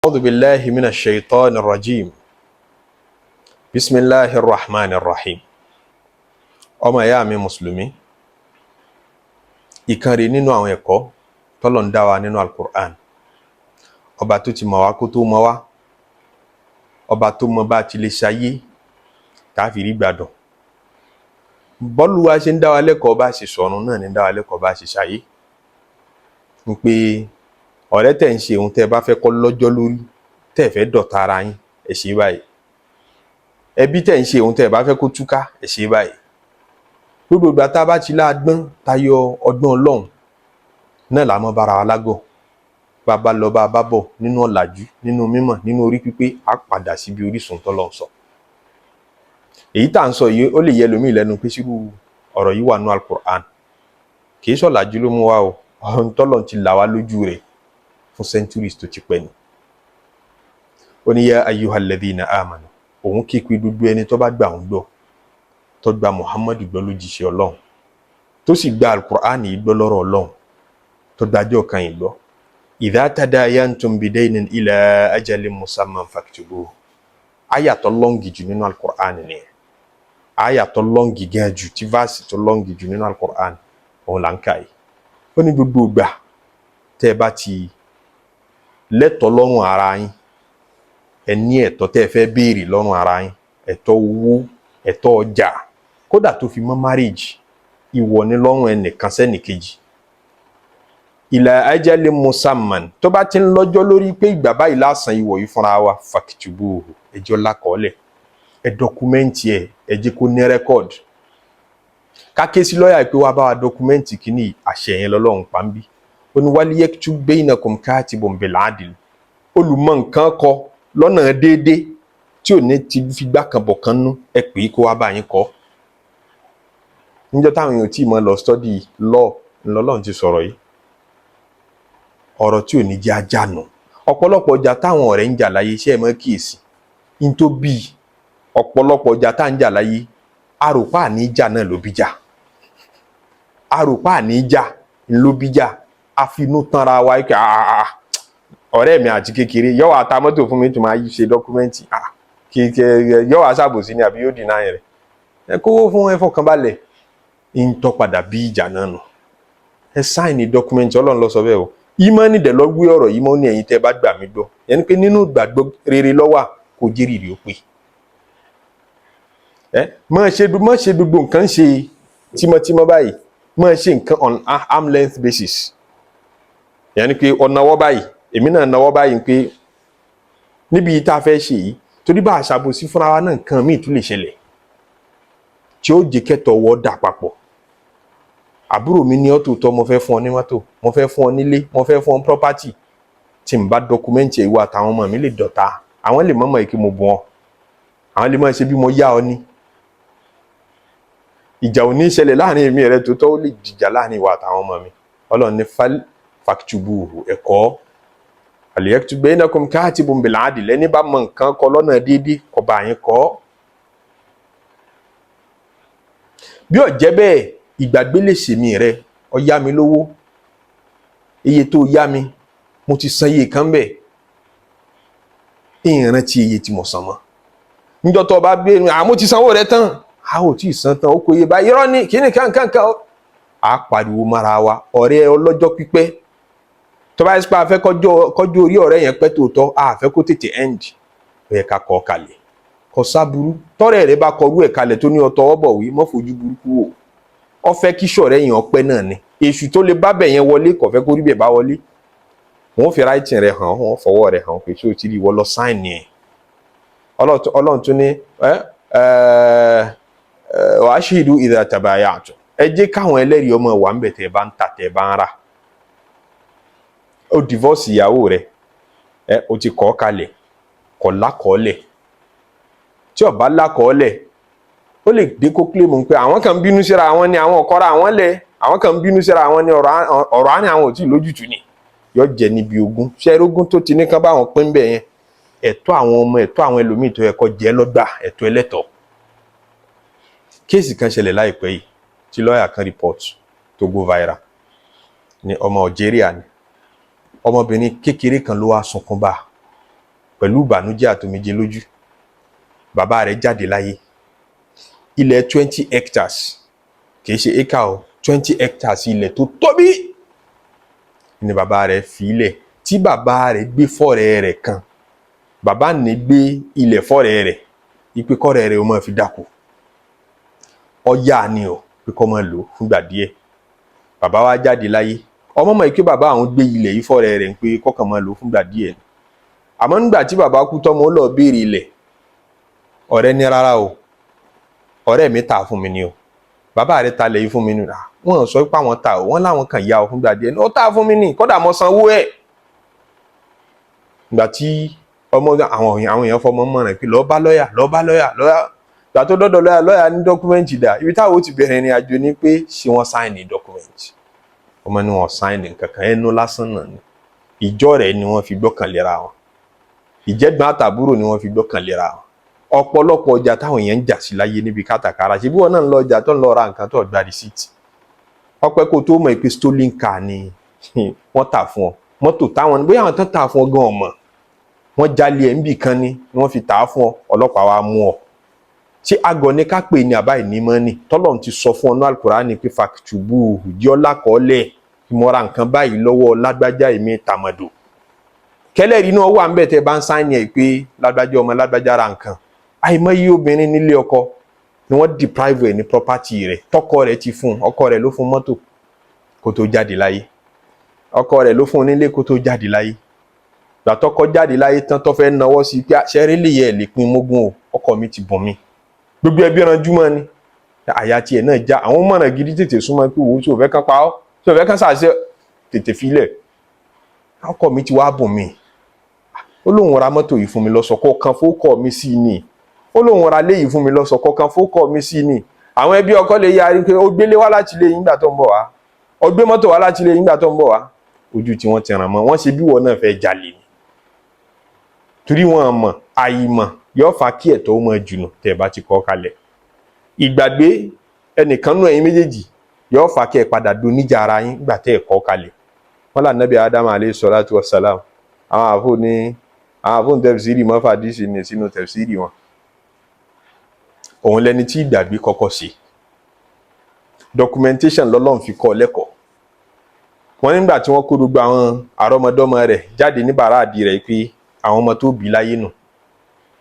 أعوذ بالله من الشيطان الرجيم بسم الله الرحمن الرحيم ọmọ ìyá mi mùsùlùmí ìkan rèé nínú àwọn ẹ̀kọ́ tọ́lọ̀ ń dá wa nínú Al-Qur'an ọba tó ti mọ̀ wá kó tó mọ̀ wá ọba tó mọ̀ bá ti lè ṣayé káfí rí gbádùn bọ́ọ̀lù wa ṣe ń dá wa lẹ́kọ̀ọ́ bá ṣe sọ̀run náà ní dá wa lẹ́kọ̀ọ́ bá ṣe ṣayé ń pé ọ̀rẹ́ tẹ̀ ń ṣe ohun tẹ́ bá fẹ́ kọ́ lọ́jọ́ lórí tẹ́ fẹ́ dọ̀tá ara yín ẹ ṣe báyìí ẹbí tẹ́ ń ṣe ohun tẹ́ bá fẹ́ kó túká ẹ ṣe báyìí gbogbo ìgbà tá a bá ti láàgbọ́n tayọ ọgbọ́n Ọlọ́run náà là mọ́ bára wa lágọ̀ bàbá lọ bá bá bọ̀ nínú ọ̀làjú nínú mímọ̀ nínú orí pípé á padà síbi orísun tọ́lọ́run sọ èyí tá à ń sọ yìí ó lè yẹ lómi lẹ́nu pé sírú ọ̀rọ̀ yìí wà nínú Al-Qur'an kì í ṣọ̀làjú ló mú wa o ọ̀hún tọ́lọ́run ti là wá lójú rẹ̀ fún centuries tó ti pẹ́ ni ó ní yá ayyuhal ladhina amanu òun kíkú gbogbo ẹni tó bá gbà òun gbọ́ tó gba Muhammadu gbọ́ lójíṣẹ́ Ọlọ́run tó sì gba Al-Qur'an yìí gbọ́ lọ́rọ̀ Ọlọ́run tó dájọ́ kan yìí gbọ́ idha tadayantum bidaynin ila ajalin musamman faktubuhu àyà tó lọ́ngì jù nínú Al-Qur'an nìyẹn àyà tó lọ́ngì gan jù tí fásì tó lọ́ngì jù nínú Al-Qur'an òun là ń kà yìí ó ní gbogbo ìgbà tẹ́ ẹ bá ti lẹ́tọ̀ọ́ lọ́rùn ara yín ẹ ní ẹ̀tọ́ tẹ́ ẹ fẹ́ béèrè lọ́rùn ara yín ẹ̀tọ́ owó ẹ̀tọ́ ọjà kódà tó fi mọ́ marriage ìwọ ní lọ́rùn ẹnìkan sẹ́nìkejì ila ajalin musamman tó bá ti ń lọ́jọ́ lórí pé ìgbà báyìí lásán ìwọ̀ yìí fúnra wa fakitubuhu ẹjọ́ lákọọ́lẹ̀ ẹ dọkumẹ́ǹtì ẹ jẹ́ kó ní rẹ́kọ̀dì káké sí lọ́ọ̀yà pé wàá bá wa dọkumẹ́ǹtì kìíní àṣẹ yẹn lọ́lọ́run pàmbí ó ní waliyaktub bainakum katibun bil adl olùmọ̀ nǹkan kọ lọ́nà déédé tí ò ní ti fi gbá kan bọ̀ kan nú ẹ pè é kó wá bá yín kọ́ níjọ́ táwọn èèyàn tí mọ̀ lọ study law ńlọ́lọ́run ti sọ̀rọ̀ yìí ọ̀rọ̀ tí ò ní jẹ́ ajánu ọ̀pọ̀lọpọ̀ ọjà táwọn ọ̀rẹ́ ń jà láyé iṣẹ́ mọ́ kíyèsí in tó bí ọ̀pọ̀lọpọ̀ ọjà tá ń jà láyé àròpá àníjà náà ló bí jà àròpá àníjà ló bí jà àfinú tanra wa kí ọ̀rẹ́ mi àti kékeré yọ́wọ́ ata mọ́tò fún mi tó máa ṣe dọ́kúmẹ́ǹtì yọ́wọ́ aṣàbòsí ni àbí yóò dì náà rẹ̀ ẹ kówó fún ẹ fọkànbalẹ̀ ń tọ́ padà bí ìjà náà nù ẹ sáìnì dọ́kúmẹ́ǹtì Ọlọ́run ló sọ bẹ́ẹ̀ o ìmánì dẹ̀ lọ gbé ọ̀rọ̀ yìí mọ́ ní ẹ̀yin tẹ́ bá gbà mí gbọ́ yẹn pé nínú ìgbàgbọ́ rere lọ́wà kò jẹ́rìí rí o pé má ṣe gbogbo nǹkan ṣe tímọ́tímọ́ báyìí má ṣe nǹkan on arm length basis yẹn pé ọ̀nàwọ́ báyìí èmi náà náwọ́ báyìí pé níbi tá a fẹ́ ṣe yìí torí bá a ṣàbòsí fúnra wa náà nǹkan míì tún lè ṣẹlẹ̀ tí ó jẹ́ kẹ́tọ̀ ọwọ́ dà papọ̀ àbúrò mi ní ọ́tò tọ́ mo fẹ́ fún ọ ní mọ́tò mo fẹ́ fún ọ nílé mo fẹ́ fún ọ property tí n bá dọkumẹ́ǹtì ìwà àtàwọn ọmọ mi lè dọ̀tá àwọn lè mọ̀mọ́ ìkí mo bù wọn àwọn lè mọ̀ ṣe bí mo yá ọ ní ìjà ò ní ṣẹlẹ̀ láàrin èmi rẹ tó tọ́ ó lè dìjà láàrin ìwà àtàwọn ọmọ mi Ọlọ́run ní faktubuhu ẹ̀kọ́ aliyaktub bainakum katibun bil adl ẹni bá mọ nǹkan kọ lọ́nà déédéé ọba yẹn kọ́ bí ó jẹ́ bẹ́ẹ̀ ìgbàgbé lè ṣèmí rẹ ó yá mi lówó iye tó yá mi mo ti san iye kan bẹ́ẹ̀ ìrántí iye tí mo san mọ́ níjọ́ tó bá gbé àmọ́ ti sanwó rẹ tán a ò tí ì san tán ó kó iye báyìí irọ́ ni kíní kankan a pariwo mára wa ọ̀rẹ́ ọlọ́jọ́ pípẹ́ tó bá yẹ pé a fẹ́ kọjú orí ọ̀rẹ́ yẹn pẹ́ tòótọ́ a fẹ́ kó tètè end ó yẹ ká kọ́ kalẹ̀ kò sáburú tọ́rẹ́ rẹ bá kọrú ẹ̀ kalẹ̀ tó ní ọtọ ọbọ̀ wí mọ́ fojú burúkú wò ó fẹ́ kí ṣọ̀rẹ́ yẹn ọpẹ́ náà ni èṣù tó lè bá bẹ̀ yẹn wọlé kò fẹ́ kó rí bẹ̀ bá wọlé wọ́n fi ráìtì rẹ̀ hàn wọ́n fọwọ́ rẹ̀ hàn pé tí o ti rí wọ́n lọ sáìnì ẹ̀ Ọlọ́run tún ní wa ashhidu idha tabaya'tum ẹ jẹ́ káwọn ẹlẹ́rìí ọmọ wà ń bẹ̀ tẹ́ bá ń ta tẹ́ bá ń rà ó divorce ìyàwó rẹ̀ ó ti kọ́ kalẹ̀ kọ̀ lákọọ́lẹ̀ tí ó bá lákọọ́lẹ̀ ó lè dé kó claim pé àwọn kan bínú síra àwọn ni àwọn ọ̀kọ́ra àwọn lẹ̀ àwọn kan bínú síra àwọn ni ọ̀rọ̀ á ní àwọn ò tí lójútùú ni yọ jẹ níbi ogún ṣẹ́rí ogún tó ti ní kán bá wọn pín bẹ̀ yẹn ẹ̀tọ́ àwọn ọmọ ẹ̀tọ́ àwọn ẹlòmíì tó yẹ kó jẹ́ lọ́gbà ẹ̀tọ́ ẹlẹ́tọ̀ọ́ kéèsì kan ṣẹlẹ̀ láìpẹ́ yìí tí lọ́ọ̀yà kan report tó go viral ní ọmọ Algeria ni ọmọbìnrin kékeré kan ló wá sunkún bá pẹ̀lú ìbànújẹ́ àtòmijé lójú bàbá rẹ̀ jáde láyé. Ilẹ̀ 20 hectares kìí ṣe acre o, 20 hectares ilẹ̀ tó tóbi ni bàbá rẹ̀ fi ilẹ̀ tí bàbá rẹ̀ gbé fọ́rẹ̀ rẹ̀ kan. Bàbá ní gbé ilẹ̀ fọ́rẹ̀ rẹ̀ ipe kọ́rẹ̀ rẹ̀ ó máa fi dáko. Ọya ni o pé kó máa lò fúngbà díẹ̀. Bàbá wa jáde láyé. Ọmọ mọ̀ pé bàbá àwọn gbé ilẹ̀ yìí fọ́rẹ̀ rẹ̀ pé kọ́kàn máa lò fúngbà díẹ̀. Àmọ́ nígbà tí bàbá kú tọ́mọ ó lọ béèrè ilẹ̀, ọ̀rẹ́ ní rárá o, ọ̀rẹ́ mi tà fún mi ni o, bàbá rẹ̀ ta lẹ̀ yìí fún mi ni o. Wọ́n sọ pé àwọn ta o, wọ́n láwọn kàn yá o fúngbà díẹ̀. Ó tà fún mi ni, kódà mo sanwó ẹ̀. Ìgbà tí ọmọ àwọn èèyàn fọmọ mọ̀ràn pé lọ́ọ́ bá lọ́ọ̀yà. Ìgbà tó dọ́dọ̀ lọ́ọ̀yà ní dọ́kúmẹ́ǹtì dà, ibi táwọn ó ti bẹ̀rẹ̀ ìrìn àjò ni pé ṣé wọ́n sáìnì dọ́kúmẹ́ǹtì. Ọmọ ni wọ́n sáìnì kankan, ẹnu lásán náà ni. Ìjọ rẹ̀ ni wọ́n fi gbọ́kànlera wọn. Ìjẹ́gbọ́n àtàbúrò ni wọ́n fi gbọ́kànlera wọn. Ọ̀pọ̀lọpọ̀ ọjà táwọn èèyàn ń jà sí láyé níbi kátàkárà, ṣe bí wọn náà ń lọ ọjà tó ń lọ ra nǹkan tó gba rìsíìtì. Ọpẹ́ kó tó mọ̀ pé stolen car ni wọ́n tà fún ọ. Mọ́tò táwọn bóyá àwọn tán tà fún ọ gan ọmọ. Wọ́n jalè ẹ̀ níbì kan ni wọ́n fi tà á fún ọ, ọlọ́pàá wa mú ọ. Ṣé agọ̀ ní ká pè ní àbá ìnímọ̀ ni? Tọ́lọ́run ti sọ fún ọ ní Al-Qur'ani pé fàkìtùbù jẹ́ ọlákọ̀ọ́lẹ̀ ìmọ̀ra nǹkan báyìí lọ́wọ́ lágbájá èmi tàmọ̀dò. Kẹ́lẹ́rìí náà wà ń bẹ̀ tẹ́ bá ń sáìnì ẹ̀ pé lágbájá ọmọ lágbájá ra nǹkan. Àìmọye obìnrin nílé ọkọ ni wọ́n deprive ẹ̀ ní property rẹ̀ tọkọ rẹ̀ ti fún, ọkọ rẹ̀ ló fún mọ́tò kó tó jáde láyé, ọkọ rẹ̀ ló fún nílé kó tó jáde láyé. Ìgbà tọkọ jáde láyé tán tó fẹ́ náwó sí pé ṣẹ́rí lè yẹ lè pin mógún o, ọkọ mi ti bùn mi. Gbogbo ẹbí ranjú mọ́ ni àyà tiẹ̀ náà já. Àwọn mọ̀ràn gidi tètè súnmọ́ pé wò ó tí ò fẹ́ kán pa ọ́, tí ò fẹ́ kán ṣàṣẹ tètè filẹ̀. Ọkọ mi ti wá bùn mi, ó lóun ra mọ́tò yìí fún mi lọ́sọ̀kọ́ kan fókọ̀ mi sí ni, ó lóun ra léyìí fún mi lọ́sọ̀kọ́ kan fókọ̀ mi sí ni. Àwọn ẹbí ọkọ lè yarí pé ó gbélé wá láti ilé yín gbà tó ń bọ̀ wá, ó gbé mọ́tò wá láti ilé yín gbà tó ń bọ̀ wá. Ojú tí wọ́n ti ràn mọ́, wọ́n ṣe bí wọ́n náà fẹ́ jalè ni. Torí wọn mọ̀ àìmọ̀ yóò fa kí ẹ̀tọ́ mọ jùnà tẹ́ bá ti kọ́ kalẹ̀. Ìgbàgbé ẹnìkan nú ẹ̀yin méjèèjì yóò fa kí ẹ padà do níjà ara yín gbà tẹ́ ẹ kọ́ kalẹ̀. Wọ́n là Nábì Ádámù alayhi salatu wassalam. Àwọn àfóòn tẹ̀fsírì mọ́ fàdísì ní sínú tẹ̀fsírì wọn. Òun lẹni tí ìgbàgbé kọ́kọ́ ṣe. Documentation lọ́lọ́run fi kọ́ lẹ́kọ̀ọ́. Wọ́n nígbà tí wọ́n kó gbogbo àwọn àrọ́mọdọ́mọ rẹ̀ jáde ní bàràdì rẹ̀ pé àwọn ọmọ tó bí láyé nù.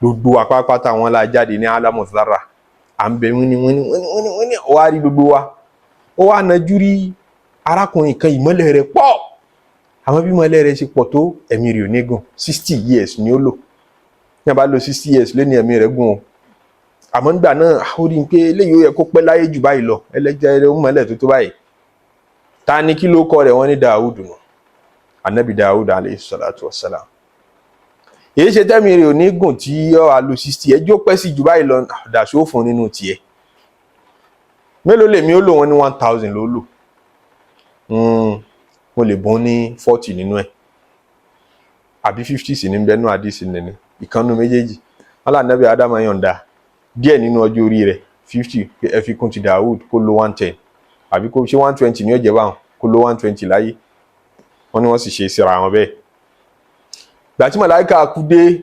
Gbogbo apápátá wọn la jáde ní alamu zara. À ń bẹ wíní ó wá rí gbogbo wa. Ó wá najú rí arákùnrin kan ìmọ́lẹ̀ rẹ̀ pọ̀. Àwọn bí ìmọ́lẹ̀ rẹ̀ ṣe pọ̀ tó ẹ̀mí rẹ̀ ò ní gùn. 60 years ni ó lò. Ní a bá lò 60 years lé ní ẹ̀mí rẹ̀ gùn o. Àmọ́ nígbà náà ó rí pé eléyìí ó yẹ kó pẹ́ láyé jù báyìí lọ. Ẹlẹ́jẹ̀ rẹ̀ ó mọ́lẹ̀ tó báyìí. Ta ni kí ló kọ rẹ̀ wọ́n ní Dáúdù nù. Ànábì Dáúdù alayhi salatu wassalam. Èyí ṣe tẹ́mi rẹ̀ ò ní gùn tí ó wà lò 60 ẹjọ́ pẹ́ sí jù báyìí lọ dàṣó fún nínú tiẹ̀. Mélòó lèmi ó lò wọ́n ní 1000 ló lò. Mo lè bọ́n ní 40 nínú ẹ̀. Àbí 50 sí ní bẹ́nu àdísì nìní. Ìkànnù méjèèjì. Ọlá Nábì Ádámù yọ̀ǹda díẹ̀ nínú ọjọ́ orí rẹ̀ 50 ẹ fi kún ti Dáúdù kó lo 110. Àbí kó ṣe 120 ní ọjẹ́ báwọn kó lo 120 láyé. Wọ́n ní wọ́n sì ṣe síra wọn bẹ́ẹ̀. Ìgbà tí màláíkà kú dé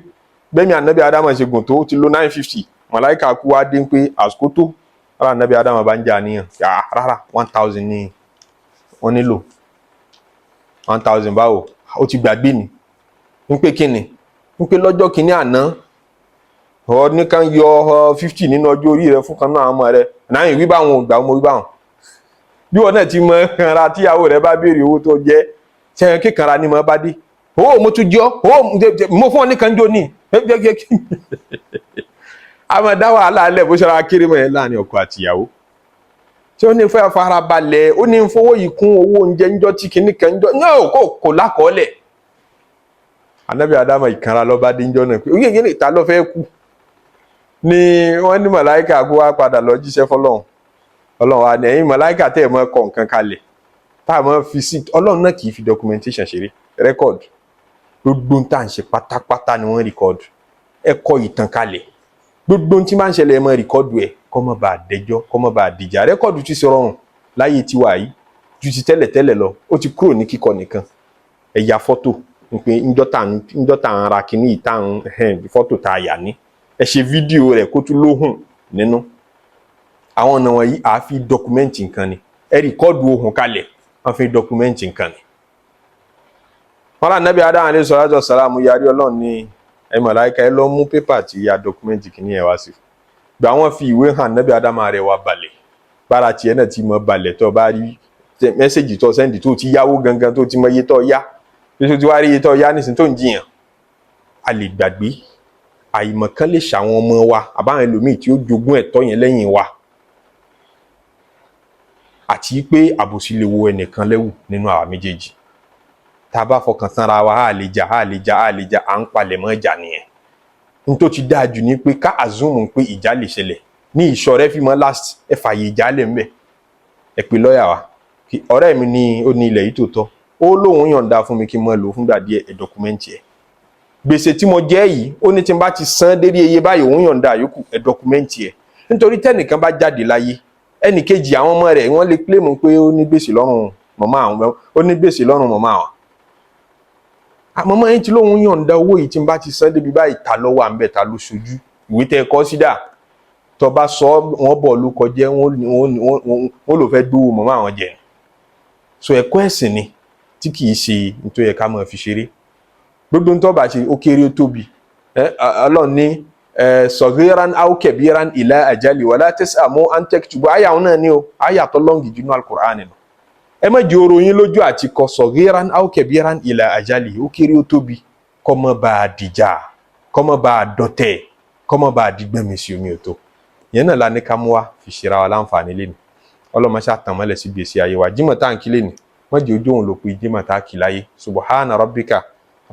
bẹ́ẹ̀ni Ànábì Ádámù ṣe gùn tó ti lo 950. Màláíkà kú wá dé pé àsìkò tó ara Ànábì Ádámù bá ń jà níyàn. Rárá 1000 ní wọ́n nílò. 1000 báwo ó ti gbàgbé ni. Ń pé kíni? Ń pé lọ́jọ́ kìíní àná ọ ní kan yọ 50 nínú ọjọ́ orí rẹ̀ fún kan náà ọmọ rẹ̀. Náà ìwí báwọn ògbà ọmọ wí báwọn. Bí wọ́n náà ti mọ kanra tíyàwó rẹ̀ bá béèrè owó tó jẹ́ ṣẹ́yìn kíkanra ní mọ́ bá dé. Owó mo tún jọ mo fún ọ ní kanjó ní. A máa dá wàhálà alẹ́ bó ṣe ra kéré mọ́ ẹ láàrin ọkọ àtìyàwó. Tí ó ní fẹ́ fara balẹ̀ ó ní fowó yìí kún owó oúnjẹ ńjọ́ tí kìíní kan ńjọ́ náà kò lákọọ́lẹ̀. Ànábì Ádámù ìkanra lọ bá dé ńjọ́ náà pé oyè yẹn ìta lọ fẹ́ kú. Ni wọ́n ní màláíkà kó wá padà lọ jíṣẹ́ fọ́lọ́run. Ọlọ́run wa ní ẹ̀yin màláíkà tẹ́ ẹ̀ mọ́ kọ nǹkan kalẹ̀. Tá a mọ́ fi sí Ọlọ́run náà kì í fi documentation ṣeré record. Gbogbo tá à ń ṣe pátápátá ni wọ́n record. Ẹ kọ ìtàn kalẹ̀. Gbogbo tí máa ń ṣẹlẹ̀ ẹ mọ́ record ẹ̀ kó má bàa dẹjọ́ kó má bàa dìjà. Record ti ṣe rọrùn láyé tiwa yìí ju ti tẹ́lẹ̀ lọ. Ó ti kúrò ní kíkọ nìkan. Ẹ ya fọ́tò pé ńjọ́ tá ń ra kíní yìí tá ń fọ́tò tá a yà ní ẹ ṣe fídíò rẹ̀ kó tún lóhùn nínú. àwọn ọ̀nà wọ̀nyí à fi dọkumẹ́ǹtì nǹkan ni ẹ rìkọ́ọ̀dù ohùn kalẹ̀ wọ́n fi dọkumẹ́ǹtì nǹkan ni. wọ́n lá Nábì Ádámù alayhi salatu wassalam yarí Ọlọ́run ní ẹ màláíkà ẹ lọ mú pépà tí ya dọkumẹ́ǹtì kíní ẹ wá sí. gbà wọ́n fi ìwé hàn Nábì Ádámù rẹ̀ wá balẹ̀ bára tiẹ̀ náà ti mọ balẹ̀ tó bá rí mẹ́sẹ̀gì tó sẹ́ndì tó ti yáwó gangan tó ti mọ iye tó yá tó ti wá rí iye tó yá nísìnyí tó ń jiyàn. a lè gbàgbé àìmọ̀kan lè ṣàwọn ọmọ wa àbáwọn ẹlòmíì tí ó jogún ẹ̀tọ́ yẹn lẹ́yìn wa àti pé àbòsí lè wo ẹnìkan lẹ́wù nínú àwa méjèèjì. tá a bá fọkàn tán ra wa á lè jà à ń palẹ̀ mọ́ ìjà nìyẹn. n tó ti dáa jù ní pé ká àzúmù pé ìjà lè ṣẹlẹ̀ ní ìṣọ̀rẹ́ fi mọ́ last ẹ fààyè ìjà lẹ̀ ńbẹ̀ ẹ pè lọ́ọ̀yà wa ọ̀rẹ́ mi ní ó ní ilẹ̀ yìí tó tọ́ ó lóun yọ̀ǹda fún mi kí n mọ́ lò fúngbà díẹ̀ ẹ dọkumẹ́ǹtì ẹ̀. gbèsè tí mo jẹ́ yìí ó ní tí n bá ti san dérí iye báyìí òun yọ̀ǹda yòókù ẹ dọkumẹ́ǹtì ẹ̀. nítorí tẹ́nìkan bá jáde láyé ẹnì kejì àwọn ọmọ rẹ̀ wọ́n lè kílèmù pé ó ní gbèsè lọ́rùn màmá àwọn ó ní gbèsè lọ́rùn màmá àwọn. àmọ́mọ́ yẹn ti lóun yọ̀ǹda owó yìí tí n bá ti san débi báyìí ta lọ́wọ́ à ń bẹ̀ ta ló ṣojú ìwé tẹ́ ẹ kọ́ sídà tó bá sọ wọ́n bọ̀ ló kọjẹ́ wọ́n lò fẹ́ gbówó màmá àwọn jẹ. so ẹ̀kọ́ ẹ̀sìn ni tí kì í ṣe nítorí ká máa fi ṣeré. gbogbo ń tó bá ṣe ó kéré ó tóbi Ọlọ́run ní sọ̀gíran aukẹ̀bíran ila ajali wala tasamu an taktubu àyà òun náà ni o àyà tó lọ́ngì jù ní al-Qur'an nù. ẹ má jẹ́ oró yín lójú àti kọ sọ̀gíran aukẹ̀bíran ila ajali ó kéré ó tóbi kó má bá a dìjà kó má bá a dọ̀tẹ̀ kó má bá a dìgbẹ́mi sí omi òtó. yẹn náà la ní ká mú wa fi ṣera wa láǹfààní lẹ́nu. ọlọ́mọṣẹ́ àtàmọ́lẹ̀ sí gbèsè ayé wa jímọ̀ tá à ń kí lẹ́nu wọ́n jẹ́ ojú òun ló pe jímọ̀ tá a kì láyé subhana rabbika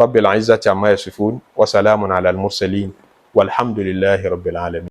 rabbil izzati amma yasifun wa salamun ala al-mursalin walhamdulillahi rabbil alamin.